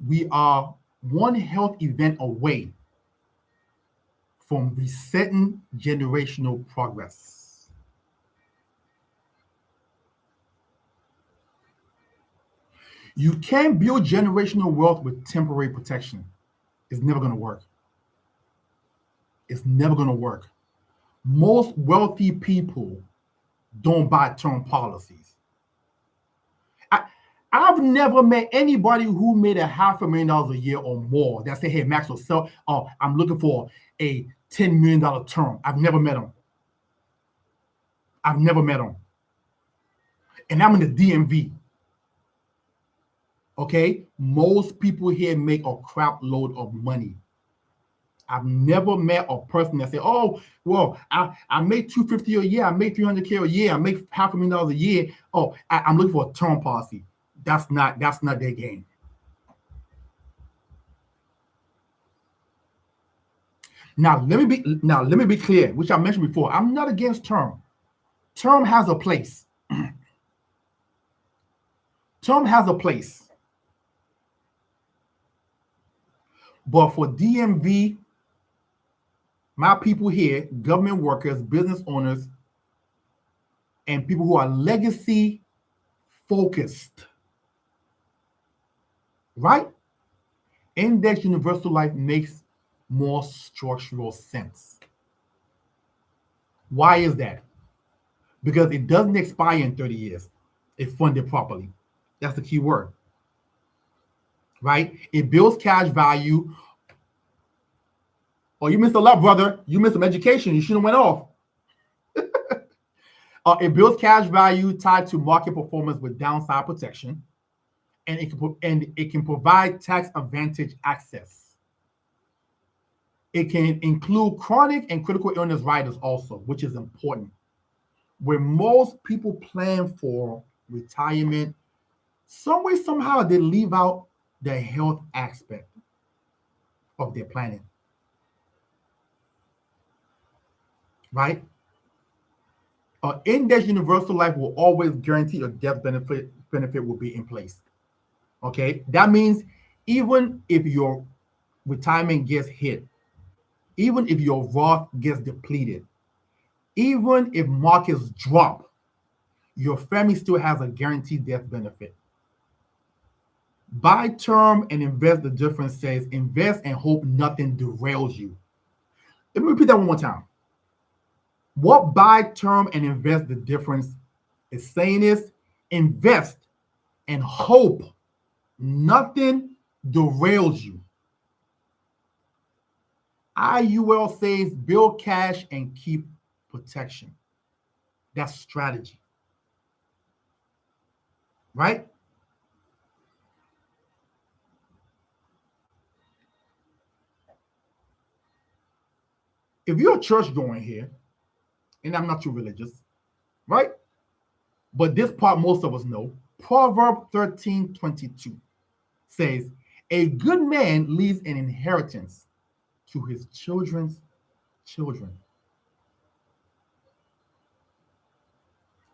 we are one health event away from resetting generational progress. You can't build generational wealth with temporary protection. It's never going to work. It's never going to work. Most wealthy people don't buy term policies. I've never met anybody who made $500,000 a year or more that say, hey, Maxwell, I'm looking for a $10 million term. I've never met them. I've never met them. And I'm in the DMV. Okay? Most people here make a crap load of money. I've never met a person that said, oh, well, I make $250 a year. I make $300K a year. I make $500,000 a year. Oh, I'm looking for a term policy. That's not their game. Now let me be clear, which I mentioned before. I'm not against term. Term has a place. Term has a place. But for DMV, my people here, government workers, business owners, and people who are legacy focused, right? Index universal life makes more structural sense. Why is that? Because it doesn't expire in 30 years if funded properly. That's the key word. Right? It builds cash value. Oh, you missed a lot, brother. You missed some education. You should have went off. It builds cash value tied to market performance with downside protection. And it can provide tax advantage access. It can include chronic and critical illness riders also, which is important. Where most people plan for retirement, some way, somehow, they leave out the health aspect of their planning. Right? Index universal life will always guarantee a death benefit will be in place. Okay? That means even if your retirement gets hit, even if your Roth gets depleted, even if markets drop, your family still has a guaranteed death benefit. Buy term and invest the difference says invest and hope nothing derails you. Let me repeat that one more time. What buy term and invest the difference is saying is invest and hope nothing derails you. IUL says build cash and keep protection. That's strategy. Right? If you're a church going here, and I'm not too religious, right? But this part most of us know. Proverb 13:22 says, a good man leaves an inheritance to his children's children.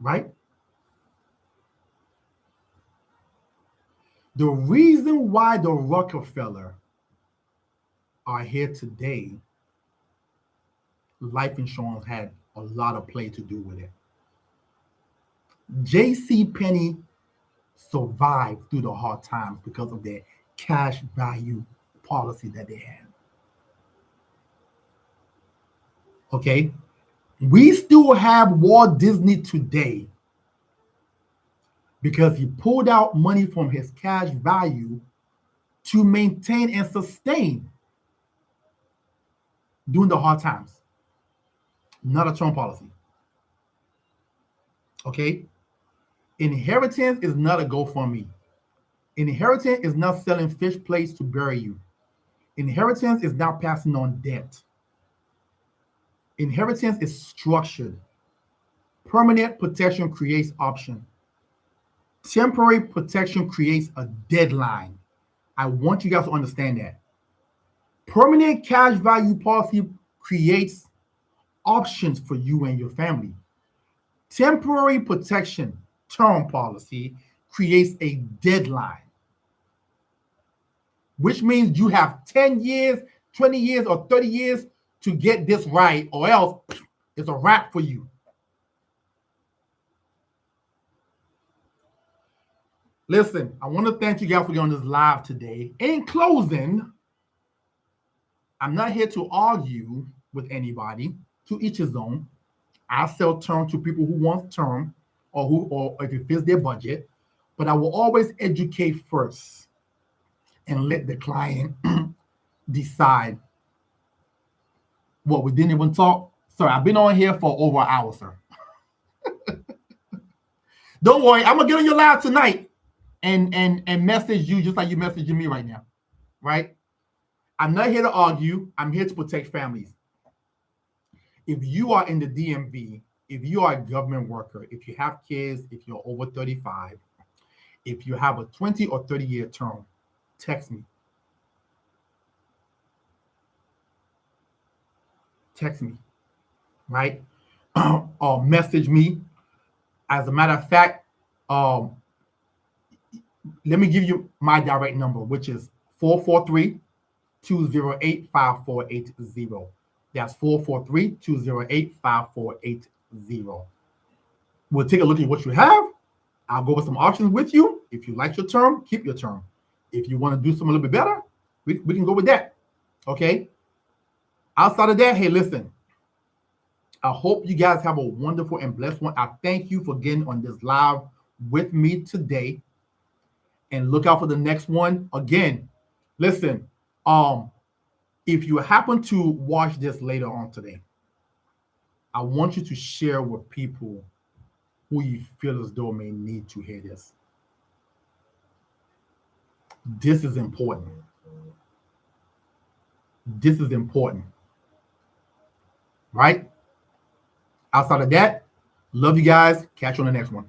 Right? The reason why the Rockefeller are here today, life insurance had a lot of play to do with it. J.C. Penney survived through the hard times because of their cash value policy that they had. Okay? We still have Walt Disney today because he pulled out money from his cash value to maintain and sustain during the hard times, not a term policy. Okay? Inheritance is not a GoFundMe. Inheritance is not selling fish plates to bury you. Inheritance is not passing on debt. Inheritance is structured. Permanent protection creates option. Temporary protection creates a deadline. I want you guys to understand that. Permanent cash value policy creates options for you and your family. Temporary protection term policy creates a deadline, which means you have 10 years, 20 years, or 30 years to get this right, or else it's a wrap for you. Listen, I want to thank you guys for getting on this live today. In closing, I'm not here to argue with anybody. To each his own. I sell term to people who want term, or if it fits their budget. But I will always educate first and let the client decide. What, we didn't even talk? Sorry, I've been on here for over an hour, sir. Don't worry, I'm gonna get on your live tonight and message you just like you're messaging me right now, right? I'm not here to argue. I'm here to protect families. If you are in the DMV, if you are a government worker, if you have kids, if you're over 35, if you have a 20 or 30-year term, text me. Text me, right? Or message me. As a matter of fact, let me give you my direct number, which is 443-208-5480. That's 443-208-5480. We'll take a look at what you have. I'll go over some options with you. If you like your term, keep your term. If you want to do something a little bit better, we can go with that. Okay? Outside of that, hey, listen. I hope you guys have a wonderful and blessed one. I thank you for getting on this live with me today. And look out for the next one. Again, listen, if you happen to watch this later on today, I want you to share with people who you feel as though may need to hear this. This is important. This is important. Right? Outside of that, love you guys. Catch you on the next one.